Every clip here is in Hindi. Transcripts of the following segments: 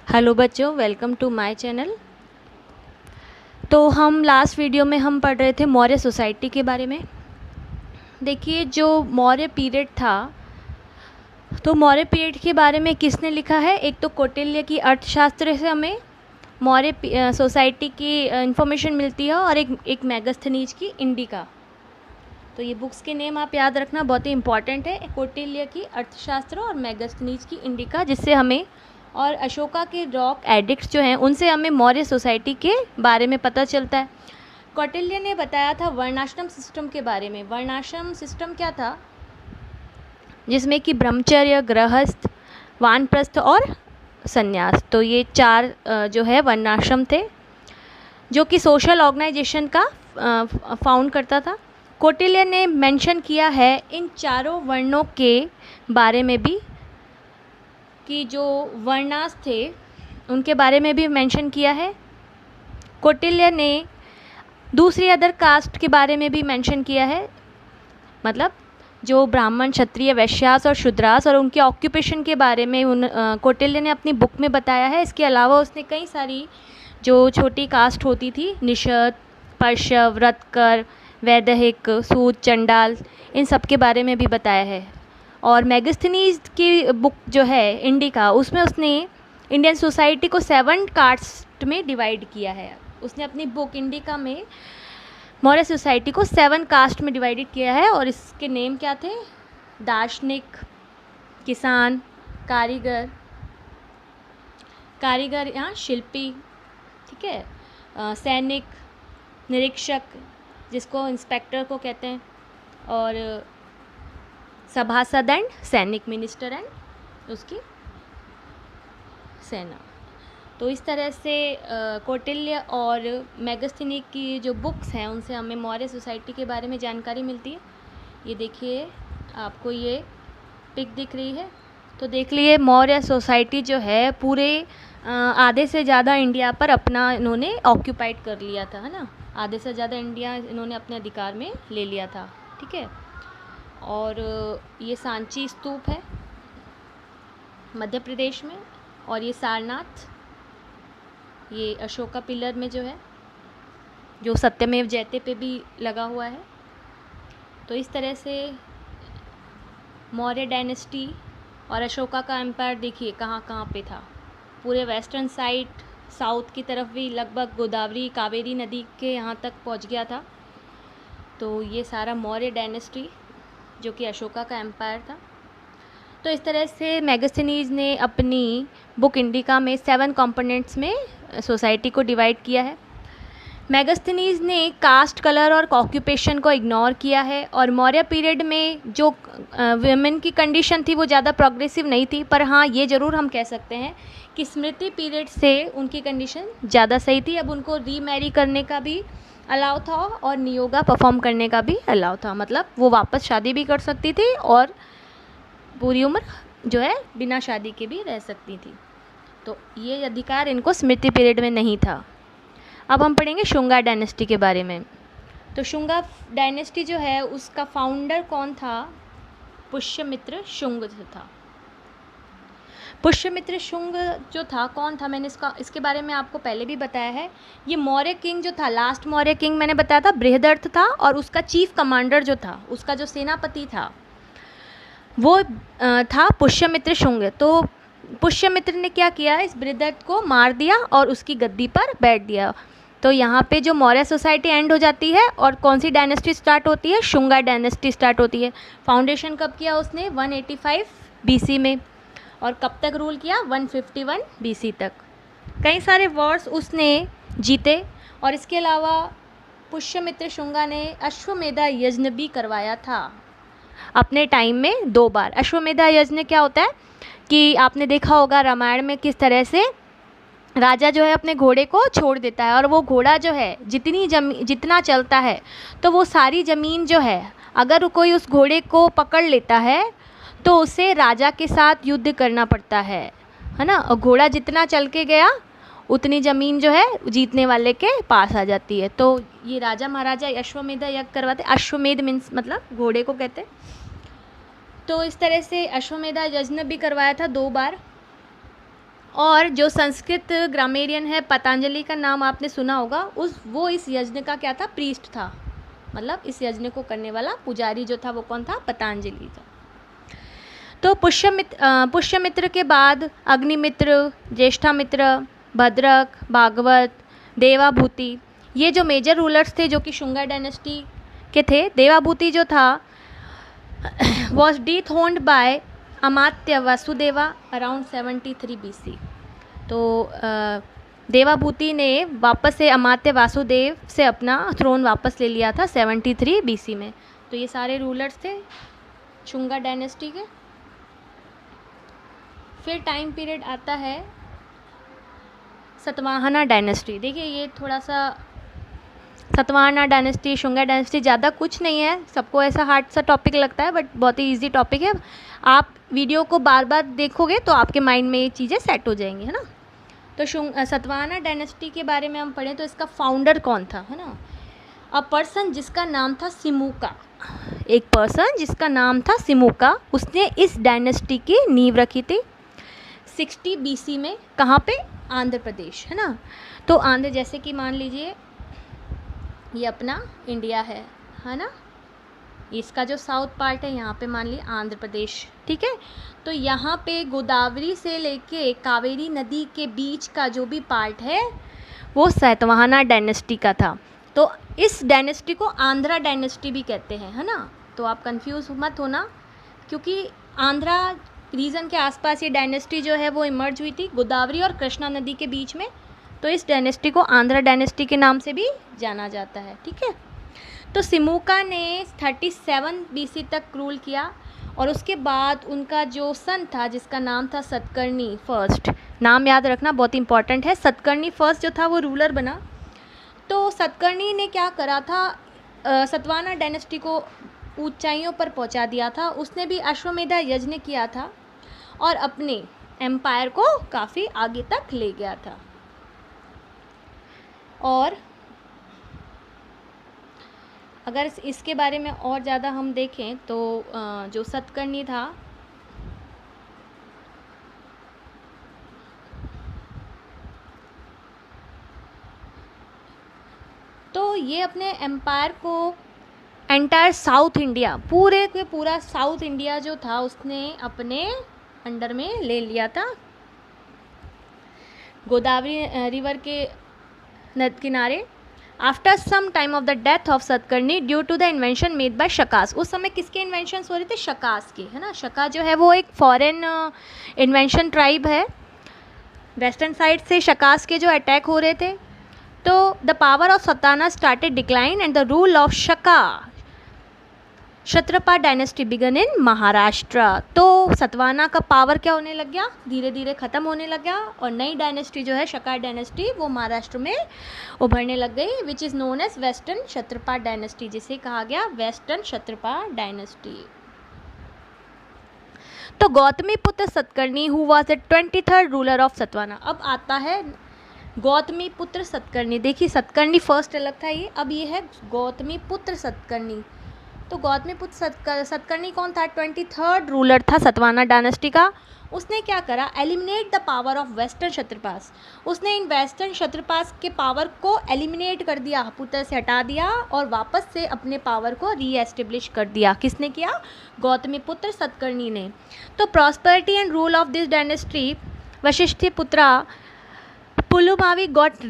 हेलो बच्चों, वेलकम टू माय चैनल। तो हम लास्ट वीडियो में हम पढ़ रहे थे मौर्य सोसाइटी के बारे में। देखिए, जो मौर्य पीरियड था, तो मौर्य पीरियड के बारे में किसने लिखा है? एक तो कौटिल्य की अर्थशास्त्र से हमें मौर्य सोसाइटी की इंफॉर्मेशन मिलती है, और एक मेगास्थनीज की इंडिका। तो ये बुक्स के नेम आप याद रखना, बहुत ही इंपॉर्टेंट है। कौटिल्य की अर्थशास्त्र और मेगास्थनीज की इंडिका, जिससे हमें और अशोका के रॉक एडिक्ट्स जो हैं उनसे हमें मौर्य सोसाइटी के बारे में पता चलता है। कौटिल्य ने बताया था वर्णाश्रम सिस्टम के बारे में। वर्णाश्रम सिस्टम क्या था? जिसमें कि ब्रह्मचर्य, गृहस्थ, वानप्रस्थ और संन्यास, तो ये चार जो है वर्णाश्रम थे, जो कि सोशल ऑर्गेनाइजेशन का फाउंड करता था। कौटिल्य ने मेंशन किया है इन चारों वर्णों के बारे में भी, कि जो वर्णास थे उनके बारे में भी मेंशन किया है। कौटिल्य ने दूसरी अदर कास्ट के बारे में भी मेंशन किया है, मतलब जो ब्राह्मण, क्षत्रिय, वैश्यास और शूद्रास और उनके ऑक्यूपेशन के बारे में कौटिल्य ने अपनी बुक में बताया है। इसके अलावा उसने कई सारी जो छोटी कास्ट होती थी, निषद, पश्य, व्रतकर, वैदहिक, सूत, चंडाल, इन सब के बारे में भी बताया है। और मेगास्थनीज की बुक जो है इंडिका, उसमें उसने इंडियन सोसाइटी को 7 कास्ट में डिवाइड किया है। उसने अपनी बुक इंडिका में मौर्य सोसाइटी को 7 कास्ट में डिवाइडेड किया है, और इसके नेम क्या थे? दार्शनिक, किसान, कारीगर, यहाँ शिल्पी, ठीक है, सैनिक, निरीक्षक जिसको इंस्पेक्टर को कहते हैं, और सभासद एंड सैनिक, मिनिस्टर एंड उसकी सेना। तो इस तरह से कौटिल्य और मेगास्थनी की जो बुक्स हैं उनसे हमें मौर्य सोसाइटी के बारे में जानकारी मिलती है। ये देखिए, आपको ये पिक दिख रही है, तो देख लिए मौर्य सोसाइटी जो है पूरे आधे से ज़्यादा इंडिया पर अपना इन्होंने ऑक्यूपाइड कर लिया था, है ना। आधे से ज़्यादा इंडिया इन्होंने अपने अधिकार में ले लिया था, ठीक है। और ये सांची स्तूप है मध्य प्रदेश में, और ये सारनाथ, ये अशोका पिलर में जो है, जो सत्यमेव जयते पे भी लगा हुआ है। तो इस तरह से मौर्य डायनेस्टी और अशोका का एम्पायर देखिए कहाँ कहाँ पे था। पूरे वेस्टर्न साइड, साउथ की तरफ भी लगभग गोदावरी, कावेरी नदी के यहाँ तक पहुँच गया था। तो ये सारा मौर्य डायनेस्टी जो कि अशोका का एम्पायर था। तो इस तरह से मेगास्थनीज ने अपनी बुक इंडिका में 7 कंपोनेंट्स में सोसाइटी को डिवाइड किया है। मेगास्थनीज ने कास्ट, कलर और ऑक्यूपेशन को इग्नोर किया है, और मौर्य पीरियड में जो वुमेन की कंडीशन थी वो ज़्यादा प्रोग्रेसिव नहीं थी, पर हाँ ये ज़रूर हम कह सकते हैं कि स्मृति पीरियड से उनकी कंडीशन ज़्यादा सही थी। अब उनको रीमैरी करने का भी अलाउ था और नियोगा परफॉर्म करने का भी अलाउ था, मतलब वो वापस शादी भी कर सकती थी और पूरी उम्र जो है बिना शादी के भी रह सकती थी। तो ये अधिकार इनको स्मृति पीरियड में नहीं था। अब हम पढ़ेंगे शुंगा डायनेस्टी के बारे में। तो शुंगा डायनेस्टी जो है उसका फाउंडर कौन था? पुष्यमित्र शुंग था। पुष्यमित्र शुंग जो था कौन था, मैंने इसके बारे में आपको पहले भी बताया है। ये मौर्य किंग जो था, लास्ट मौर्य किंग मैंने बताया था बृहदर्थ था, और उसका चीफ कमांडर जो था, उसका जो सेनापति था वो था पुष्यमित्र शुंग। तो पुष्यमित्र ने क्या किया, इस बृहदर्थ को मार दिया और उसकी गद्दी पर बैठ दिया। तो यहाँ पे जो मौर्य सोसाइटी एंड हो जाती है, और कौन सी डायनेस्टी स्टार्ट होती है? शुंगा डायनेस्टी स्टार्ट होती है। फाउंडेशन कब किया उसने? 185 बीसी में, और कब तक रूल किया? 151 बीसी तक। कई सारे वॉर्स उसने जीते, और इसके अलावा पुष्यमित्र शुंगा ने अश्वमेधा यज्ञ भी करवाया था अपने टाइम में 2 बार। अश्वमेधा यज्ञ क्या होता है कि आपने देखा होगा रामायण में किस तरह से राजा जो है अपने घोड़े को छोड़ देता है, और वो घोड़ा जो है जितना चलता है, तो वो सारी ज़मीन जो है, अगर कोई उस घोड़े को पकड़ लेता है तो उसे राजा के साथ युद्ध करना पड़ता है ना। और घोड़ा जितना चल के गया उतनी ज़मीन जो है जीतने वाले के पास आ जाती है। तो ये राजा महाराजा अश्वमेध यज्ञ करवाते। अश्वमेध मीन्स मतलब घोड़े को कहते। तो इस तरह से अश्वमेधा यज्ञ भी करवाया था 2 बार। और जो संस्कृत ग्रामेरियन है पतंजलि का नाम आपने सुना होगा, वो इस यज्ञ का क्या था, प्रीस्ट था, मतलब इस यज्ञ को करने वाला पुजारी जो था वो कौन था, पतंजलि था। तो पुष्यमित्र के बाद अग्निमित्र, ज्येष्ठामित्र, भद्रक, भागवत, देवाभूति, ये जो मेजर रूलर्स थे जो कि शुंगा डायनेस्टी के थे। देवाभूति जो था was dethroned by Amatya Vasudeva around 73 BC। तो देवाभूति ने वापस से अमात्य वासुदेव से अपना थ्रोन वापस ले लिया था 73 BC में। तो ये सारे रूलर्स थे शुंगा डायनेस्टी के। फिर टाइम पीरियड आता है सतवाहना डायनेस्टी। देखिए ये थोड़ा सा सतवाहना डायनेस्टी, शुंगा डायनेस्टी ज़्यादा कुछ नहीं है, सबको ऐसा हार्ड सा टॉपिक लगता है, बट बहुत ही इजी टॉपिक है। आप वीडियो को बार बार देखोगे तो आपके माइंड में ये चीज़ें सेट हो जाएंगी, है ना। तो सतवाहना डायनेस्टी के बारे में हम पढ़ें तो इसका फाउंडर कौन था, है ना, अ पर्सन जिसका नाम था सिमुका। एक पर्सन जिसका नाम था सिमुका, उसने इस डायनेस्टी की नींव रखी थी 60 BC में। कहाँ पे, आंध्र प्रदेश, है ना। तो आंध्र जैसे कि मान लीजिए ये अपना इंडिया है ना, इसका जो साउथ पार्ट है यहाँ पे मान ली आंध्र प्रदेश, ठीक है। तो यहाँ पे गोदावरी से लेके कावेरी नदी के बीच का जो भी पार्ट है वो सातवाहना डायनेस्टी का था। तो इस डायनेस्टी को आंध्रा डायनेस्टी भी कहते हैं, है ना। तो आप कंफ्यूज मत होना, क्योंकि आंध्रा रीजन के आसपास ये डायनेस्टी जो है वो इमर्ज हुई थी गोदावरी और कृष्णा नदी के बीच में। तो इस डायनेस्टी को आंध्रा डायनेस्टी के नाम से भी जाना जाता है, ठीक है। तो सिमुका ने 37 BC तक रूल किया और उसके बाद उनका जो सन था जिसका नाम था सतकर्णी फर्स्ट, नाम याद रखना बहुत इंपॉर्टेंट है, सतकर्णी फर्स्ट जो था वो रूलर बना। तो सतकर्णी ने क्या करा था, सतवाहना डायनेस्टी को ऊंचाइयों पर पहुंचा दिया था। उसने भी अश्वमेधा यज्ञ किया था और अपने एम्पायर को काफ़ी आगे तक ले गया था। और अगर इसके बारे में और ज़्यादा हम देखें तो जो सतकर्णी था तो ये अपने एम्पायर को एंटायर साउथ इंडिया, पूरे के पूरा साउथ इंडिया जो था उसने अपने अंडर में ले लिया था। गोदावरी रिवर के किनारे। After some time of the death of Satakarni due to the invention made by Shakas. उस समय किसके इन्वेंशन हो रहे थे, शकास के, है ना। शका जो है वो एक फॉरेन इन्वेंशन ट्राइब है, वेस्टर्न साइड से शकास के जो अटैक हो रहे थे। तो the power of Satavahana started decline and the rule of Shaka Kshatrapa dynasty began in Maharashtra. तो सतवाना का पावर क्या होने लग गया, धीरे धीरे ख़त्म होने लग गया और नई डायनेस्टी जो है शका डायनेस्टी वो महाराष्ट्र में उभरने लग गई, which is known as western Kshatrapa dynasty, जिसे कहा गया वेस्टर्न क्षत्रपा डायनेस्टी। तो Gautamiputra Satakarni who was the 23rd ruler of Satavahana. अब आता है गौतमी पुत्र सतकर्णी। देखिए सतकर्णी फर्स्ट अलग था ये, अब ये है गौतमी पुत्र सतकर्णी। तो गौतमी पुत्र सतकर्णी कौन था, 23rd रूलर था सतवाना डायनेस्टी का। उसने क्या करा, eliminate the power of western Kshatrapas. उसने इन वेस्टर्न क्षत्रपास के पावर को एलिमिनेट कर दिया, पूरी तरह से हटा दिया और वापस से अपने पावर को री एस्टेब्लिश कर दिया। किसने किया, गौतमी पुत्र सतकर्णी ने। तो prosperity and rule of this dynasty Vashishti पुत्रा Pulumavi got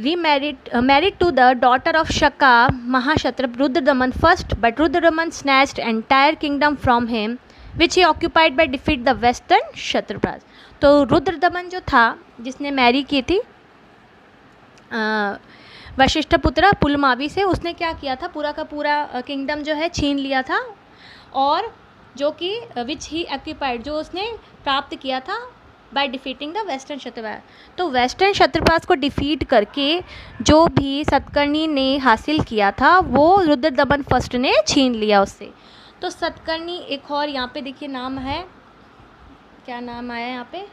married to the daughter of Shaka Mahashatrap Rudradaman first, but Rudradaman snatched entire kingdom from him, which he occupied by defeat the western Kshatrapas. तो रुद्रदमन जो था जिसने मैरी की थी वशिष्ठ पुत्र पुलमावी से, उसने क्या किया था, पूरा का पूरा किंगडम जो है छीन लिया था, और जो कि विच ही ऑक्यूपाइड, जो उसने प्राप्त किया था बाय डिफीटिंग द वेस्टर्न क्षत्रपास। तो वेस्टर्न क्षत्रपास को डिफीट करके जो भी सतकर्णी ने हासिल किया था वो रुद्रदमन फर्स्ट ने छीन लिया उससे। तो सतकर्णी एक और यहाँ पे देखिए नाम है, क्या नाम आया यहाँ पे,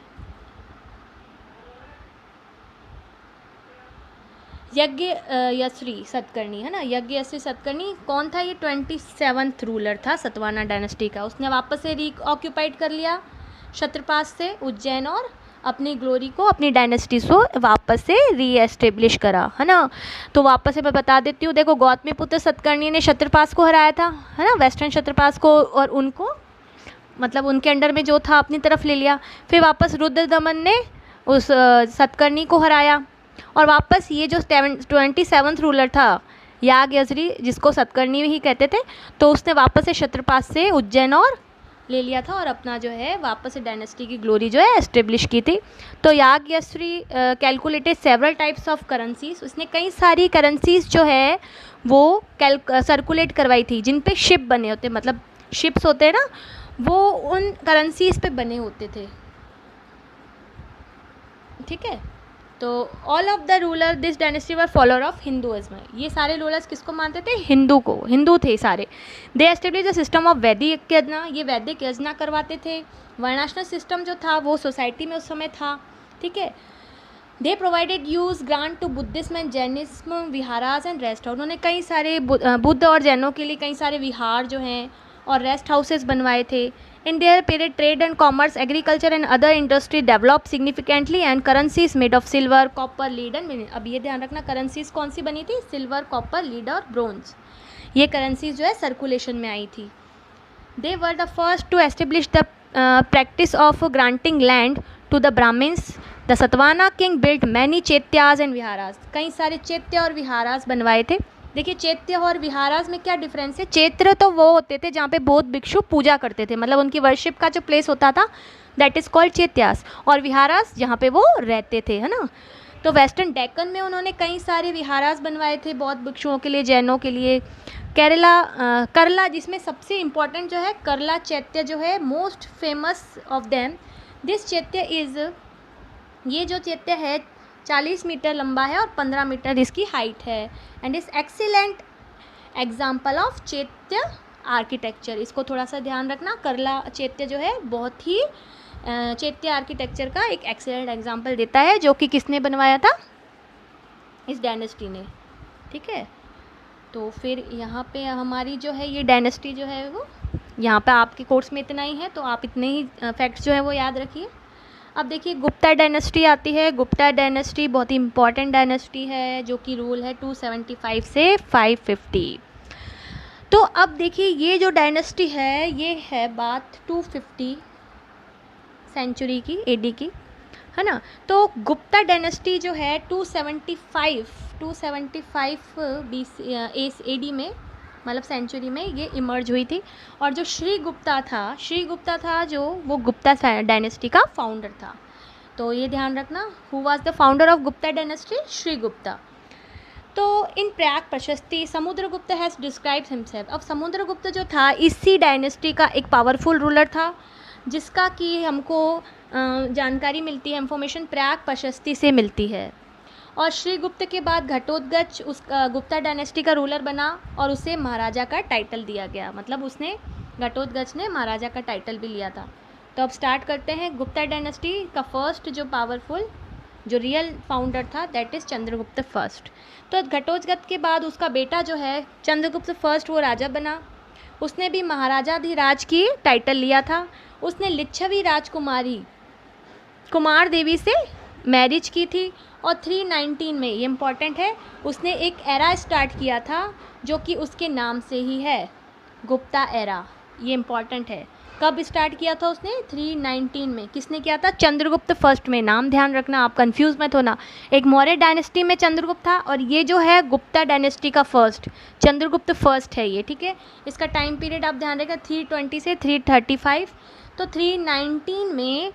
यज्ञयश्री सतकर्णी, है ना। यज्ञयश्री सतकर्णी कौन था, ये 27th रूलर था सतवाना डायनेस्टी का। उसने वापस से री ऑक्यूपाइड कर लिया क्षत्रपास से उज्जैन और अपनी ग्लोरी को, अपनी डायनेस्टी को वापस से रीएस्टेब्लिश करा, है ना। तो वापस से मैं बता देती हूँ, देखो गौतमीपुत्र सतकर्णी ने क्षत्रपास को हराया था, है ना, वेस्टर्न क्षत्रपास को, और उनको मतलब उनके अंडर में जो था अपनी तरफ ले लिया। फिर वापस रुद्रदमन ने उस सतकर्णी को हराया, और वापस ये जो 27th रूलर था याज्ञवल्क्य, जिसको सतकर्णी ही कहते थे, तो उसने वापस से क्षत्रपास से उज्जैन और ले लिया था, और अपना जो है वापस से डायनेस्टी की ग्लोरी जो है एस्टेब्लिश की थी। तो Yajnavalkya calculated several types of currencies, उसने कई सारी करेंसीज जो है वो सर्कुलेट करवाई थी, जिन पे शिप बने होते, मतलब शिप्स होते हैं ना, वो उन करेंसीज पे बने होते थे, ठीक है। तो all of the ruler this dynasty were follower of Hinduism, ये सारे रूलर्स किसको मानते थे? हिंदू को, हिंदू थे सारे। दे एस्टेब्लिश द सिस्टम ऑफ वैदिक यज्ञ, ये वैदिक यज्ञ करवाते थे। वर्णाश्रम सिस्टम जो था वो सोसाइटी में उस समय था, ठीक है। They provided use grant to Buddhism and Jainism viharas and rest house, उन्होंने कई सारे बुद्ध और जैनों के लिए कई सारे विहार जो हैं और रेस्ट हाउसेस बनवाए थे। In their period, trade and commerce, agriculture and other industry developed significantly and currencies made of silver, copper, lead and mineral. अब ये ध्यान रखना, करेंसीज कौन सी बनी थी? सिल्वर, कॉपर, लीड और ब्रोंज, ये करेंसीज जो है सर्कुलेशन में आई थी। They were the first to establish the practice of granting land to the Brahmins. The Satavahana king built many चैत्यास and विहारास, कई सारे चैत्य और विहारास बनवाए थे। देखिए चैत्य और विहारास में क्या डिफरेंस है? चैत्र तो वो होते थे जहाँ पे बौद्ध भिक्षु पूजा करते थे, मतलब उनकी वर्शिप का जो प्लेस होता था, दैट इज़ कॉल्ड चैत्यास, और विहारास जहाँ पे वो रहते थे, है ना। तो वेस्टर्न डेक्कन में उन्होंने कई सारे विहारास बनवाए थे बौद्ध भिक्षुओं के लिए, जैनों के लिए। करला, जिसमें सबसे इम्पॉर्टेंट जो है करला चैत्य जो है, most famous of them, this चैत्य इज़, ये जो चैत्य है 40 मीटर लंबा है और 15 मीटर इसकी हाइट है, एंड इस एक्सीलेंट एग्जाम्पल ऑफ चैत्य आर्किटेक्चर। इसको थोड़ा सा ध्यान रखना, करला चैत्य जो है बहुत ही चैत्य आर्किटेक्चर का एक एक्सीलेंट एग्जाम्पल देता है, जो कि किसने बनवाया था? इस डायनेस्टी ने, ठीक है। तो फिर यहाँ पे हमारी जो है ये डायनेस्टी जो है वो, यहाँ पे आपके कोर्स में इतना ही है, तो आप इतने ही फैक्ट्स जो है वो याद रखिए। अब देखिए गुप्ता डायनेस्टी आती है। गुप्ता डायनेस्टी बहुत ही इंपॉर्टेंट डायनेस्टी है, जो कि रूल है 275 से 550। तो अब देखिए ये जो डायनेस्टी है ये है बात 250 सेंचुरी की, एडी की, है ना। तो गुप्ता डायनेस्टी जो है 275 एडी में, मतलब सेंचुरी में ये इमर्ज हुई थी। और जो श्री गुप्ता था जो, वो गुप्ता डायनेस्टी का फाउंडर था। तो ये ध्यान रखना, who was the founder of Gupta dynasty? Shri Gupta. तो इन प्रयाग प्रशस्ति समुद्रगुप्त हैज़ डिस्क्राइब हिमसेल्फ। अब समुद्रगुप्त जो था इसी डायनेस्टी का एक पावरफुल रूलर था, जिसका कि हमको जानकारी मिलती है, इंफॉर्मेशन प्रयाग प्रशस्ति से मिलती है। और श्रीगुप्त के बाद घटोत्कच उस गुप्ता डायनेस्टी का रूलर बना और उसे महाराजा का टाइटल दिया गया, मतलब उसने, घटोत्कच ने महाराजा का टाइटल भी लिया था। तो अब स्टार्ट करते हैं। गुप्ता डायनेस्टी का फर्स्ट जो पावरफुल, जो रियल फाउंडर था, दैट इज़ चंद्रगुप्त फर्स्ट। तो घटोत्कच के बाद उसका बेटा जो है चंद्रगुप्त फर्स्ट, वो राजा बना। उसने भी महाराजाधिराज की टाइटल लिया था। उसने लिच्छवी राजकुमारी कुमार देवी से मैरिज की थी। और 319 में, ये इम्पॉर्टेंट है, उसने एक एरा स्टार्ट किया था जो कि उसके नाम से ही है, गुप्ता एरा। ये इम्पॉर्टेंट है, कब स्टार्ट किया था उसने? 319 में। किसने किया था? चंद्रगुप्त फर्स्ट में। नाम ध्यान रखना, आप कंफ्यूज मत होना। एक मौर्य डायनेस्टी में चंद्रगुप्त था, और ये जो है गुप्ता डायनेस्टी का फर्स्ट, चंद्रगुप्त फर्स्ट है ये, ठीक है। इसका टाइम पीरियड आप ध्यान रखिएगा 320 से 335। तो 319 में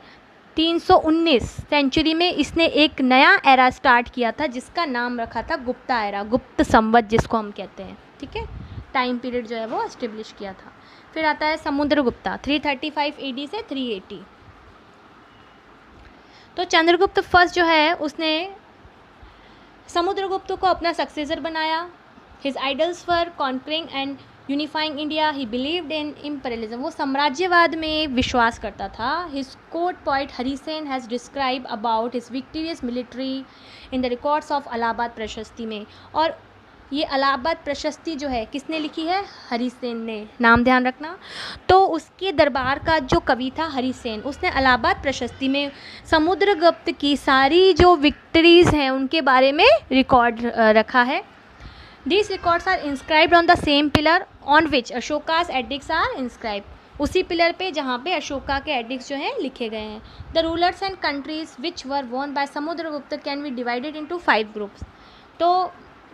319 सेंचुरी में इसने एक नया एरा स्टार्ट किया था, जिसका नाम रखा था गुप्ता एरा, गुप्त संवत जिसको हम कहते हैं, ठीक है। टाइम पीरियड जो है वो एस्टेब्लिश किया था। फिर आता है समुद्रगुप्ता 335 एडी से 380। तो चंद्रगुप्त फर्स्ट जो है उसने समुद्रगुप्त को अपना सक्सेसर बनाया। His idols were conquering and unifying India. He believed in imperialism, वो साम्राज्यवाद में विश्वास करता था। His court poet Harisena has describe about his victorious military in the records of Allahabad Prashasti में। और ये इलाहाबाद प्रशस्ति जो है किसने लिखी है? हरिसेन ने, नाम ध्यान रखना। तो उसके दरबार का जो कवि था हरिसेन, उसने इलाहाबाद प्रशस्ति में समुद्रगुप्त की सारी जो विक्ट्रीज़ हैं उनके बारे में रिकॉर्ड रखा है। These records are inscribed on the same pillar on which Ashoka's edicts are inscribed. उसी पिलर पे जहाँ पे अशोका के एडिक्ट्स जो हैं लिखे गए हैं। The rulers and countries which were won by Samudragupta can be divided into 5 groups. तो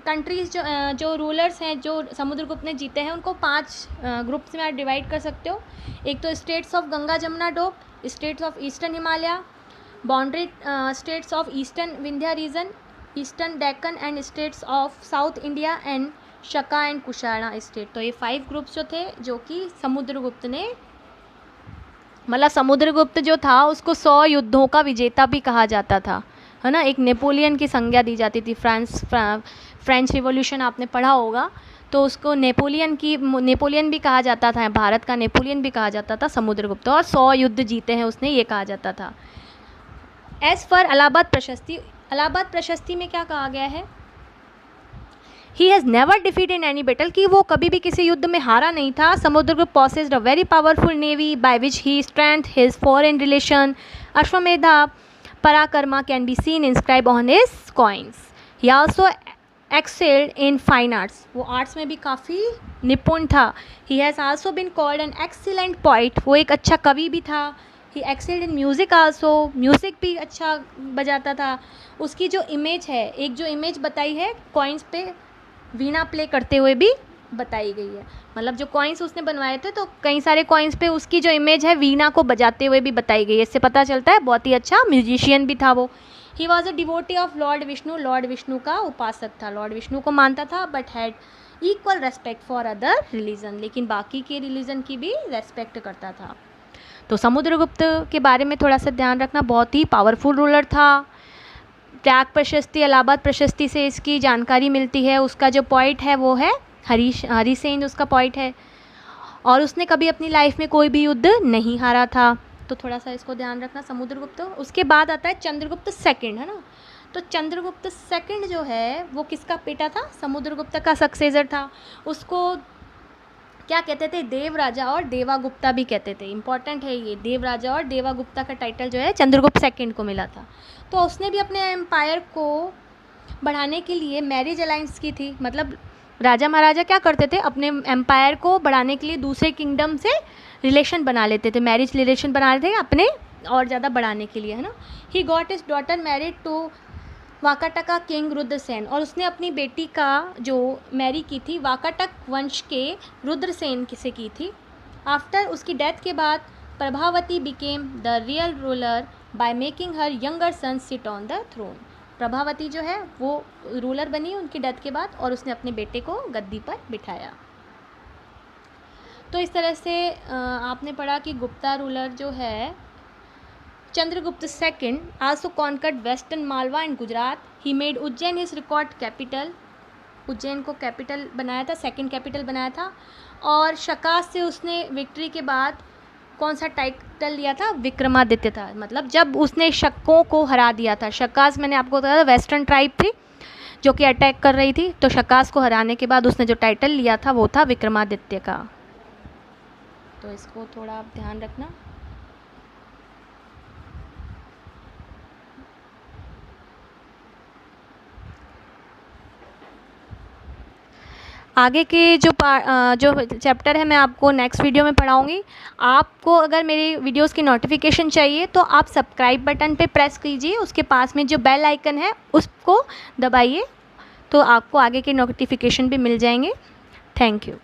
कंट्रीज़ जो रूलर्स हैं जो समुद्रगुप्त ने जीते हैं उनको 5 ग्रुप्स में आप डिवाइड कर सकते हो। एक तो states of Ganga Jamuna Doab, states of eastern Himalaya, boundary states of eastern Vindhya region, eastern Deccan and states of south India and Shaka and Kushana state. तो ये 5 ग्रुप्स जो थे जो कि समुद्रगुप्त ने, मतलब समुद्रगुप्त जो था उसको 100 युद्धों का विजेता भी कहा जाता था, है ना। एक नेपोलियन की संज्ञा दी जाती थी। फ्रेंच रिवॉल्यूशन आपने पढ़ा होगा, तो उसको नेपोलियन भी कहा जाता था, भारत का नेपोलियन भी कहा जाता था समुद्रगुप्त, और 100 युद्ध जीते हैं उसने, ये कहा जाता था। एज फॉर इलाहाबाद प्रशस्ति, इलाहाबाद प्रशस्ति में क्या कहा गया है? He has never defeated in any battle, कि वो कभी भी किसी युद्ध में हारा नहीं था। Samudragupta possessed a very powerful navy by which he strength his foreign relation. Ashvamedha Parakrama can be seen inscribe on his coins. He also excelled in fine arts, वो आर्ट्स में भी काफ़ी निपुण था। He has also been called an excellent poet, वो एक अच्छा कवि भी था। He excelled in music also, music भी अच्छा बजाता था। उसकी जो इमेज है, एक जो इमेज बताई है कॉइन्स पे वीणा प्ले करते हुए भी बताई गई है। मतलब जो कॉइन्स उसने बनवाए थे तो कई सारे कॉइन्स पे उसकी जो इमेज है वीणा को बजाते हुए भी बताई गई है। इससे पता चलता है बहुत ही अच्छा म्यूजिशियन भी था वो। He was a devotee of Lord Vishnu, Lord Vishnu का उपासक था, लॉर्ड विष्णु को मानता था, but had equal respect for other religion, लेकिन बाकी के रिलीजन की भी रेस्पेक्ट करता था। तो समुद्रगुप्त के बारे में थोड़ा सा ध्यान रखना, बहुत ही पावरफुल रूलर था। त्याग प्रशस्ति, इलाहाबाद प्रशस्ति से इसकी जानकारी मिलती है। उसका जो पॉइंट है वो है हरिसेन, उसका पॉइंट है, और उसने कभी अपनी लाइफ में कोई भी युद्ध नहीं हारा था। तो थोड़ा सा इसको ध्यान रखना समुद्रगुप्त। उसके बाद आता है चंद्रगुप्त सेकंड, है ना। तो चंद्रगुप्त सेकंड जो है वो किसका बेटा था? समुद्रगुप्त का सक्सेसर था। उसको क्या कहते थे? देव राजा और देवागुप्ता भी कहते थे। इंपॉर्टेंट है ये, देव राजा और देवागुप्ता का टाइटल जो है चंद्रगुप्त सेकंड को मिला था। तो उसने भी अपने एम्पायर को बढ़ाने के लिए मैरिज अलाइंस की थी। मतलब राजा महाराजा क्या करते थे? अपने एम्पायर को बढ़ाने के लिए दूसरे किंगडम से रिलेशन बना लेते थे, मैरिज रिलेशन बना लेते थे अपने और ज़्यादा बढ़ाने के लिए, है ना। He got his daughter married to Vakataka king Rudrasena, और उसने अपनी बेटी का जो मैरी की थी वाकाटक वंश के रुद्रसेन से की थी। आफ्टर उसकी डेथ के बाद Prabhavati became the real ruler by making her younger son sit on the throne. Prabhavati जो है वो रूलर बनी उनकी डेथ के बाद, और उसने अपने बेटे को गद्दी पर बिठाया। तो इस तरह से आपने पढ़ा कि गुप्ता रूलर जो है Chandragupta second also conquered western Malwa and Gujarat. He made Ujjain his record capital, Ujjain को कैपिटल बनाया था, सेकंड कैपिटल बनाया था। और शकास से उसने विक्ट्री के बाद कौन सा टाइटल लिया था? विक्रमादित्य था। मतलब जब उसने शकों को हरा दिया था। शकास मैंने आपको बताया था वेस्टर्न ट्राइब थी जो कि अटैक कर रही थी, तो शकास को हराने के बाद उसने जो टाइटल लिया था वो था विक्रमादित्य का। तो इसको थोड़ा आप ध्यान रखना। आगे के जो चैप्टर है मैं आपको नेक्स्ट वीडियो में पढ़ाऊँगी। आपको अगर मेरी वीडियोस की नोटिफिकेशन चाहिए तो आप सब्सक्राइब बटन पे प्रेस कीजिए, उसके पास में जो बेल आइकन है उसको दबाइए, तो आपको आगे के नोटिफिकेशन भी मिल जाएंगे। Thank you.